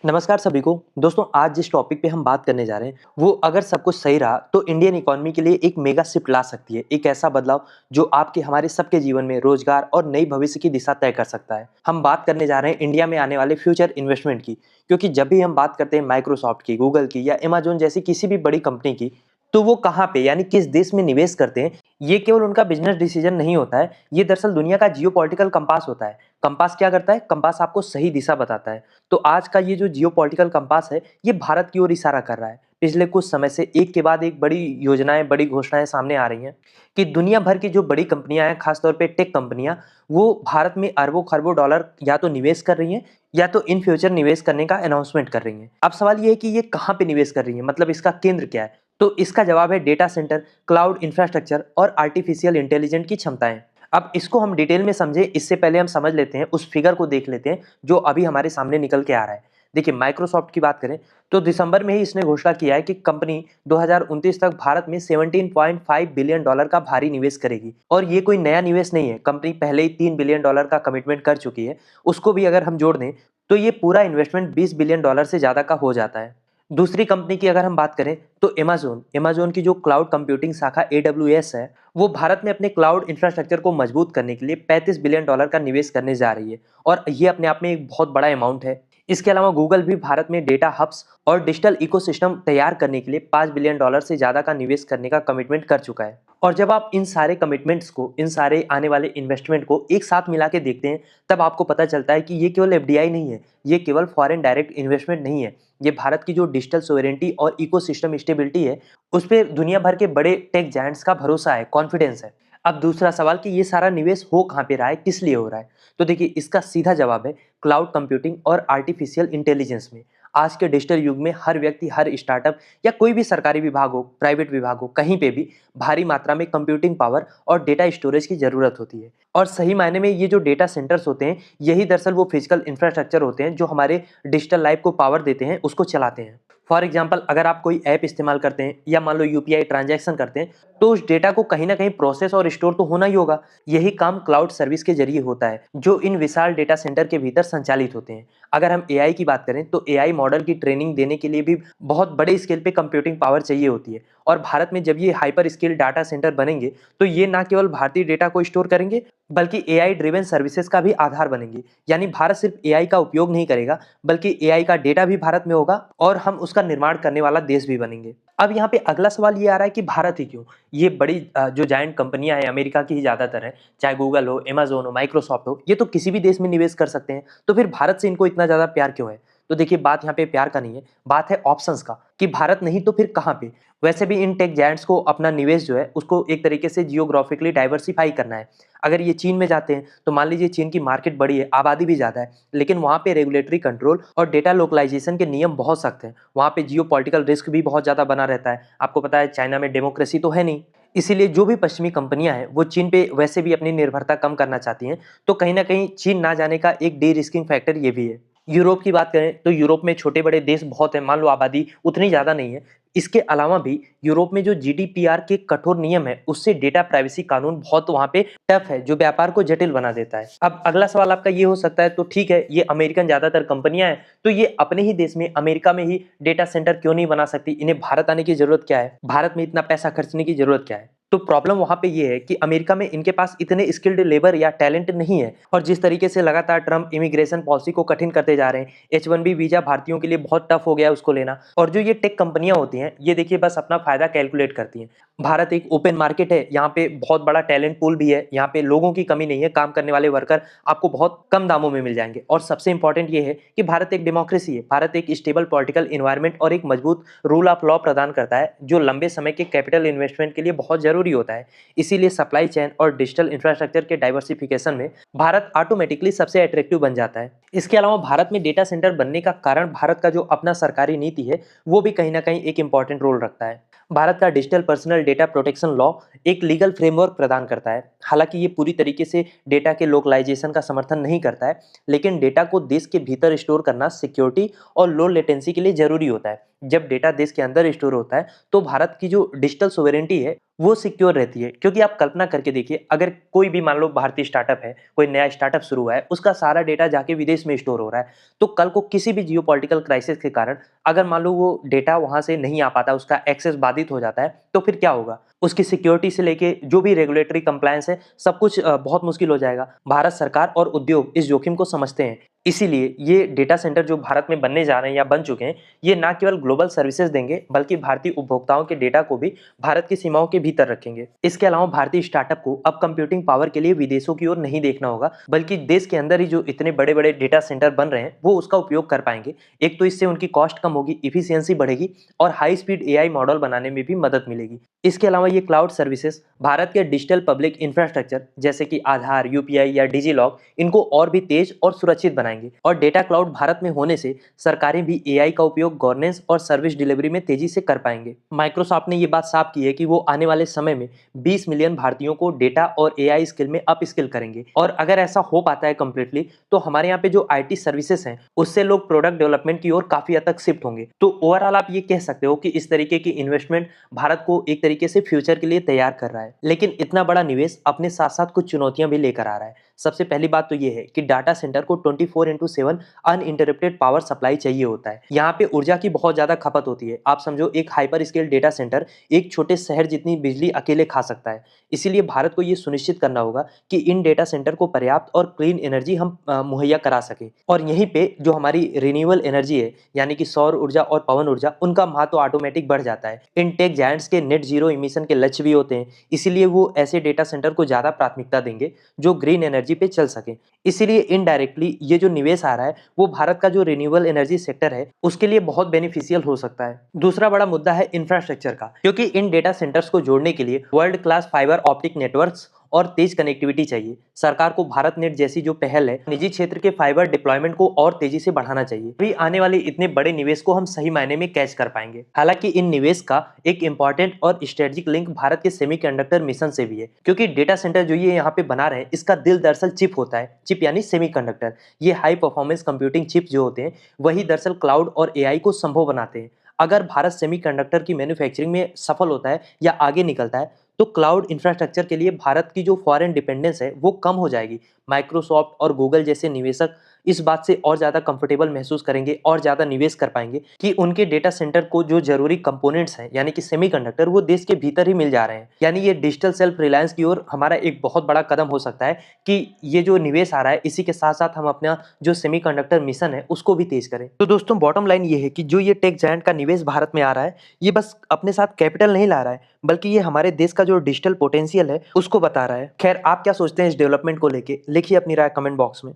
नमस्कार सभी को। दोस्तों, आज जिस टॉपिक पे हम बात करने जा रहे हैं वो अगर सब कुछ सही रहा तो इंडियन इकोनॉमी के लिए एक मेगा शिफ्ट ला सकती है। एक ऐसा बदलाव जो आपके हमारे सबके जीवन में रोजगार और नई भविष्य की दिशा तय कर सकता है। हम बात करने जा रहे हैं इंडिया में आने वाले फ्यूचर इन्वेस्टमेंट की, क्योंकि जब भी हम बात करते हैं माइक्रोसॉफ्ट की, गूगल की या अमेजोन जैसी किसी भी बड़ी कंपनी की, तो वो कहाँ पे यानी किस देश में निवेश करते हैं, ये केवल उनका बिजनेस डिसीजन नहीं होता है। ये दरअसल दुनिया का जियोपॉलिटिकल कंपास होता है। कंपास क्या करता है? कंपास आपको सही दिशा बताता है। तो आज का ये जो जियोपॉलिटिकल कंपास है, ये भारत की ओर इशारा कर रहा है। पिछले कुछ समय से एक के बाद एक बड़ी योजनाएं, बड़ी घोषणाएं सामने आ रही हैं कि दुनिया भर की जो बड़ी कंपनियां हैं, खासतौर पे टेक कंपनियां, वो भारत में अरबों खरबों डॉलर या तो निवेश कर रही हैं या तो इन फ्यूचर निवेश करने का अनाउंसमेंट कर रही हैं। अब सवाल ये है कि ये कहाँ पे निवेश कर रही है, मतलब इसका केंद्र क्या है? तो इसका जवाब है डेटा सेंटर, क्लाउड इंफ्रास्ट्रक्चर और आर्टिफिशियल इंटेलिजेंस की क्षमताएं। अब इसको हम डिटेल में समझें इससे पहले हम समझ लेते हैं, उस फिगर को देख लेते हैं जो अभी हमारे सामने निकल के आ रहा है। देखिए, माइक्रोसॉफ्ट की बात करें तो दिसंबर में ही इसने घोषणा किया है कि कंपनी 2029 तक भारत में 17.5 बिलियन डॉलर का भारी निवेश करेगी। और ये कोई नया निवेश नहीं है, कंपनी पहले ही 3 बिलियन डॉलर का कमिटमेंट कर चुकी है। उसको भी अगर हम जोड़ दें तो ये पूरा इन्वेस्टमेंट 20 बिलियन डॉलर से ज्यादा का हो जाता है। दूसरी कंपनी की अगर हम बात करें तो अमेजोन की जो क्लाउड कंप्यूटिंग शाखा AWS है, वो भारत में अपने क्लाउड इंफ्रास्ट्रक्चर को मजबूत करने के लिए 35 बिलियन डॉलर का निवेश करने जा रही है। और ये अपने आप में एक बहुत बड़ा अमाउंट है। इसके अलावा गूगल भी भारत में डेटा हब्स और डिजिटल इकोसिस्टम तैयार करने के लिए 5 बिलियन डॉलर से ज्यादा का निवेश करने का कमिटमेंट कर चुका है। और जब आप इन सारे कमिटमेंट्स को, इन सारे आने वाले इन्वेस्टमेंट को एक साथ मिला के देखते हैं, तब आपको पता चलता है कि ये केवल FDI नहीं है, ये केवल फॉरेन डायरेक्ट इन्वेस्टमेंट नहीं है। ये भारत की जो डिजिटल सोवरेंटी और इकोसिस्टम स्टेबिलिटी है, उस पे दुनिया भर के बड़े टेक जायंट्स का भरोसा है, कॉन्फिडेंस है। अब दूसरा सवाल कि ये सारा निवेश हो कहाँ पे रहा है, किस लिए हो रहा है? तो देखिए, इसका सीधा जवाब है क्लाउड कंप्यूटिंग और आर्टिफिशियल इंटेलिजेंस में। आज के डिजिटल युग में हर व्यक्ति, हर स्टार्टअप या कोई भी सरकारी विभाग हो, प्राइवेट विभाग हो, कहीं पे भी भारी मात्रा में कंप्यूटिंग पावर और डेटा स्टोरेज की जरूरत होती है। और सही मायने में ये जो डेटा सेंटर्स होते हैं, यही दरअसल वो फिजिकल इंफ्रास्ट्रक्चर होते हैं जो हमारे डिजिटल लाइफ को पावर देते हैं, उसको चलाते हैं। फॉर एग्जाम्पल, अगर आप कोई ऐप इस्तेमाल करते हैं या मान लो UPI ट्रांजैक्शन करते हैं, तो उस डेटा को कहीं ना कहीं प्रोसेस और स्टोर तो होना ही होगा। यही काम क्लाउड सर्विस के जरिए होता है, जो इन विशाल डेटा सेंटर के भीतर संचालित होते हैं। अगर हम AI की बात करें तो AI मॉडल की ट्रेनिंग देने के लिए भी बहुत बड़े स्केल पे कंप्यूटिंग पावर चाहिए होती है। और भारत में जब ये हाइपर स्केल डाटा सेंटर बनेंगे, तो ये ना केवल भारतीय डेटा को स्टोर करेंगे, बल्कि AI ड्रिवन सर्विसेज का भी आधार बनेंगे। यानी भारत सिर्फ AI का उपयोग नहीं करेगा, बल्कि AI का डेटा भी भारत में होगा और हम उसका निर्माण करने वाला देश भी बनेंगे। अब यहाँ पे अगला सवाल ये आ रहा है कि भारत ही क्यों? ये बड़ी जो जायंट कंपनियां हैं, अमेरिका की ही ज्यादातर हैं, चाहे गूगल हो, अमेजोन हो, माइक्रोसॉफ्ट हो, ये तो किसी भी देश में निवेश कर सकते हैं। तो फिर भारत से इनको इतना ज्यादा प्यार क्यों है? तो देखिए, बात यहाँ पे प्यार का नहीं है, बात है ऑप्शंस का, कि भारत नहीं तो फिर कहाँ पे। वैसे भी इन टेक जायंट्स को अपना निवेश जो है उसको एक तरीके से जियोग्राफिकली डाइवर्सिफाई करना है। अगर ये चीन में जाते हैं तो मान लीजिए चीन की मार्केट बड़ी है, आबादी भी ज्यादा है, लेकिन वहां पे रेगुलेटरी कंट्रोल और डेटा लोकलाइजेशन के नियम बहुत सख्त हैं। वहां पे जियो पॉलिटिकल रिस्क भी बहुत ज्यादा बना रहता है। आपको पता है चाइना में डेमोक्रेसी तो है नहीं। इसीलिए जो भी पश्चिमी कंपनियां हैं वो चीन पे वैसे भी अपनी निर्भरता कम करना चाहती हैं। तो कहीं ना कहीं चीन ना जाने का एक डी रिस्किंग फैक्टर ये भी है। यूरोप की बात करें तो यूरोप में छोटे बड़े देश बहुत है, मान लो आबादी उतनी ज्यादा नहीं है। इसके अलावा भी यूरोप में जो GDPR के कठोर नियम है, उससे डेटा प्राइवेसी कानून बहुत वहां पे टफ है, जो व्यापार को जटिल बना देता है। अब अगला सवाल आपका ये हो सकता है, तो ठीक है, ये अमेरिकन ज्यादातर कंपनियां हैं, तो ये अपने ही देश में, अमेरिका में ही डेटा सेंटर क्यों नहीं बना सकती? इन्हें भारत आने की जरूरत क्या है? भारत में इतना पैसा खर्चने की जरूरत क्या है? तो प्रॉब्लम वहां पे ये है कि अमेरिका में इनके पास इतने स्किल्ड लेबर या टैलेंट नहीं है। और जिस तरीके से लगातार ट्रम्प इमिग्रेशन पॉलिसी को कठिन करते जा रहे हैं, H1B वीजा भारतीयों के लिए बहुत टफ हो गया है उसको लेना। और जो ये टेक कंपनियां होती हैं, ये देखिए बस अपना फायदा कैलकुलेट करती हैं। भारत एक ओपन मार्केट है, यहाँ पे बहुत बड़ा टैलेंट पूल भी है, यहाँ पे लोगों की कमी नहीं है, काम करने वाले वर्कर आपको बहुत कम दामों में मिल जाएंगे। और सबसे इंपॉर्टेंट ये है कि भारत एक डेमोक्रेसी है, भारत एक स्टेबल पॉलिटिकल इन्वायरमेंट और एक मजबूत रूल ऑफ लॉ प्रदान करता है, जो लंबे समय के कैपिटल इन्वेस्टमेंट के लिए बहुत जरूरी होता है। इसीलिए सप्लाई चेन और डिजिटल इंफ्रास्ट्रक्चर के डाइवर्सिफिकेशन में भारत ऑटोमेटिकली सबसे अट्रैक्टिव बन जाता है। इसके अलावा भारत में डेटा सेंटर बनने का कारण भारत का जो अपना सरकारी नीति है, वो भी कहीं ना कहीं एक इंपॉर्टेंट रोल रखता है। भारत का digital personal data protection law एक लीगल फ्रेमवर्क प्रदान करता है। हालांकि ये पूरी तरीके से डेटा के लोकलाइजेशन का समर्थन नहीं करता है, लेकिन डेटा को देश के भीतर स्टोर करना सिक्योरिटी और लो लेटेंसी के लिए जरूरी होता है। जब डेटा देश के अंदर स्टोर होता है तो भारत की जो डिजिटल सोवेरेंटी है वो सिक्योर रहती है। क्योंकि आप कल्पना करके देखिए, अगर कोई भी मान लो भारतीय स्टार्टअप है, कोई नया स्टार्टअप शुरू हुआ है, उसका सारा डेटा जाके विदेश में स्टोर हो रहा है, तो कल को किसी भी जियोपॉलिटिकल क्राइसिस के कारण अगर मान लो वो डेटा वहां से नहीं आ पाता, उसका एक्सेस बाधित हो जाता है, तो फिर क्या होगा? उसकी सिक्योरिटी से लेके जो भी रेगुलेटरी कंप्लायंस है, सब कुछ बहुत मुश्किल हो जाएगा। भारत सरकार और उद्योग इस जोखिम को समझते हैं। इसीलिए ये डेटा सेंटर जो भारत में बनने जा रहे हैं या बन चुके हैं, ये ना केवल ग्लोबल सर्विसेज देंगे, बल्कि भारतीय उपभोक्ताओं के डेटा को भी भारत की सीमाओं के भीतर रखेंगे। इसके अलावा भारतीय स्टार्टअप को अब कंप्यूटिंग पावर के लिए विदेशों की ओर नहीं देखना होगा, बल्कि देश के अंदर ही जो इतने बड़े बड़े डेटा सेंटर बन रहे हैं वो उसका उपयोग कर पाएंगे। एक तो इससे उनकी कॉस्ट कम होगी, इफिशियंसी बढ़ेगी और हाई स्पीड एआई मॉडल बनाने में भी मदद मिलेगी। इसके अलावा ये क्लाउड सर्विसेज भारत के डिजिटल पब्लिक इंफ्रास्ट्रक्चर जैसे कि आधार, यूपीआई या डिजीलॉक, इनको और भी तेज और सुरक्षित बनाएंगे। और डेटा क्लाउड भारत में होने से सरकारें भी एआई का उपयोग गवर्नेंस और सर्विस डिलीवरी में तेजी से कर पाएंगे। माइक्रोसॉफ्ट ने ये बात साफ की है कि वो आने वाले समय में 20 मिलियन भारतीयों को डेटा और एआई स्किल में अप स्किल करेंगे। और अगर ऐसा हो पाता है कंप्लीटली, तो हमारे यहाँ पे जो आईटी सर्विसेज हैं उससे लोग प्रोडक्ट डेवलपमेंट की ओर काफी हद तक शिफ्ट होंगे। तो ओवरऑल आप ये कह सकते हो कि इस तरीके की इन्वेस्टमेंट भारत को एक तरीके से फ्यूचर के लिए तैयार कर रहा है। लेकिन इतना बड़ा निवेश अपने साथ साथ कुछ चुनौतियां भी लेकर आ रहा है। सबसे पहली बात तो ये है कि डाटा सेंटर को 24/7 अनइंटरप्टेड पावर सप्लाई चाहिए होता है। यहाँ पे ऊर्जा की बहुत ज्यादा खपत होती है। आप समझो, एक हाइपर स्केल डेटा सेंटर एक छोटे शहर जितनी बिजली अकेले खा सकता है। इसीलिए भारत को ये सुनिश्चित करना होगा कि इन डेटा सेंटर को पर्याप्त और क्लीन एनर्जी हम मुहैया करा सके। और यहीं पे जो हमारी रिन्यूएबल एनर्जी है, यानी कि सौर ऊर्जा और पवन ऊर्जा, उनका महत्व ऑटोमेटिक बढ़ जाता है। इन टेक जायंट्स के नेट जीरो इमिशन के लक्ष्य भी होते हैं, इसीलिए वो ऐसे डेटा सेंटर को ज्यादा प्राथमिकता देंगे जो ग्रीन एनर्जी पे चल सके। इसीलिए इनडायरेक्टली ये जो निवेश आ रहा है वो भारत का जो रिन्यूएबल एनर्जी सेक्टर है उसके लिए बहुत बेनिफिशियल हो सकता है। दूसरा बड़ा मुद्दा है इंफ्रास्ट्रक्चर का, क्योंकि इन डेटा सेंटर्स को जोड़ने के लिए world class fibre optic networks और तेज कनेक्टिविटी चाहिए। सरकार को भारत नेट जैसी जो पहल है, निजी क्षेत्र के फाइबर डिप्लॉयमेंट को और तेजी से बढ़ाना चाहिए। अभी आने वाले इतने बड़े निवेश को हम सही मायने में कैच कर पाएंगे। हालांकि इन निवेश का एक इंपॉर्टेंट और स्ट्रेटेजिक लिंक भारत के सेमीकंडक्टर मिशन से भी है, क्योंकि डेटा सेंटर जो ये यहाँ पे बना रहे हैं इसका दिल दरअसल चिप होता है। चिप यानी सेमीकंडक्टर। ये हाई परफॉर्मेंस कंप्यूटिंग चिप जो होते हैं वही दरअसल क्लाउड और एआई को संभव बनाते हैं। अगर भारत सेमीकंडक्टर की मैन्युफैक्चरिंग में सफल होता है या आगे निकलता है, तो क्लाउड इंफ्रास्ट्रक्चर के लिए भारत की जो फॉरेन डिपेंडेंस है वो कम हो जाएगी। माइक्रोसॉफ्ट और गूगल जैसे निवेशक इस बात से और ज़्यादा कंफर्टेबल महसूस करेंगे और ज़्यादा निवेश कर पाएंगे कि उनके डेटा सेंटर को जो जरूरी कंपोनेंट्स हैं, यानी कि सेमीकंडक्टर, वो देश के भीतर ही मिल जा रहे हैं। यानी ये डिजिटल सेल्फ रिलायंस की ओर हमारा एक बहुत बड़ा कदम हो सकता है कि ये जो निवेश आ रहा है इसी के साथ साथ हम अपना जो सेमीकंडक्टर मिशन है उसको भी तेज करें। तो दोस्तों, बॉटम लाइन ये है कि जो ये टेक जायंट का निवेश भारत में आ रहा है, ये बस अपने साथ कैपिटल नहीं ला रहा है, बल्कि ये हमारे देश का जो डिजिटल पोटेंशियल है उसको बता रहा है। खैर, आप क्या सोचते हैं इस डेवलपमेंट को लेके? लिखिए अपनी राय कमेंट बॉक्स में।